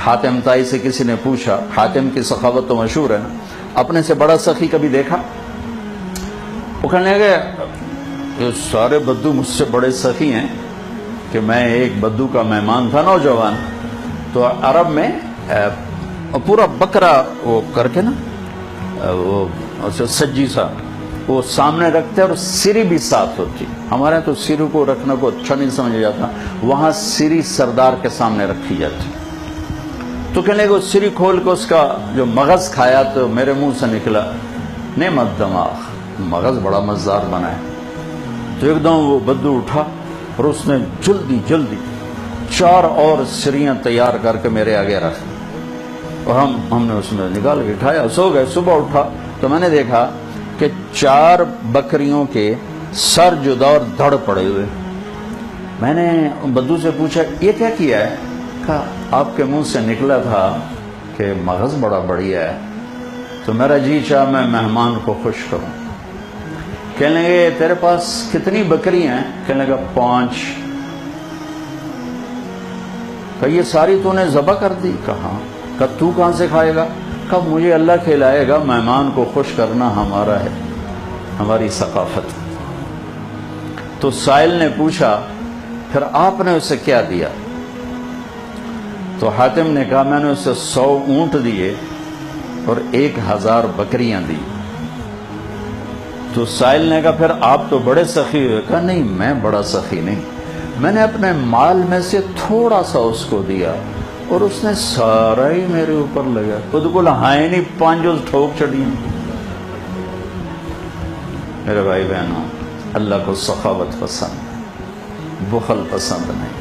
حاتم تائی سے کسی نے پوچھا، حاتم کی سخاوت تو مشہور ہے نا، اپنے سے بڑا سخی کبھی دیکھا؟ وہ کہنے لگے یہ سارے بدو مجھ سے بڑے سخی ہیں کہ میں ایک بدو کا مہمان تھا نوجوان، تو عرب میں پورا بکرا وہ کر کے نا وہ سجی سا وہ سامنے رکھتے اور سری بھی ساتھ ہوتی. ہمارے تو سری کو رکھنے کو اچھا نہیں سمجھا جاتا، وہاں سری سردار کے سامنے رکھی جاتی. تو کہنے کو سری کھول کے اس کا جو مغز کھایا تو میرے منہ سے نکلا نعمت دماغ، مغز بڑا مزدار بنا ہے. تو ایک دم وہ بدو اٹھا اور اس نے جلدی 4 اور سریاں تیار کر کے میرے آگے رکھ، اور ہم نے اس میں نکال کے کھایا، سو گئے. صبح اٹھا تو میں نے دیکھا کہ 4 بکریوں کے سر جدا اور دھڑ پڑے ہوئے. میں نے بدو سے پوچھا یہ کیا کیا ہے؟ کہا آپ کے منہ سے نکلا تھا کہ مغز بڑا بڑھیا ہے، تو میرا جی چاہ میں مہمان کو خوش کروں. کہنے لگے تیرے پاس کتنی بکری ہیں؟ کہنے لگا 5. کہا یہ ساری تو نے ذبح کر دی؟ کہا. کہا تو کہاں سے کھائے گا؟ کہا مجھے اللہ کھلائے گا، مہمان کو خوش کرنا ہمارا ہے، ہماری ثقافت. تو سائل نے پوچھا پھر آپ نے اسے کیا دیا؟ تو حاتم نے کہا میں نے اسے 100 اونٹ دیے اور 1000 بکریاں دی. تو سائل نے کہا پھر آپ تو بڑے سخی ہوئے. کہا نہیں میں بڑا سخی نہیں، میں نے اپنے مال میں سے تھوڑا سا اس کو دیا اور اس نے سارا ہی میرے اوپر لگا. خود کو لہائے نہیں 5 ٹھوک چڑی. میرے بھائی بہنوں، اللہ کو سخاوت پسند، بخل پسند نہیں.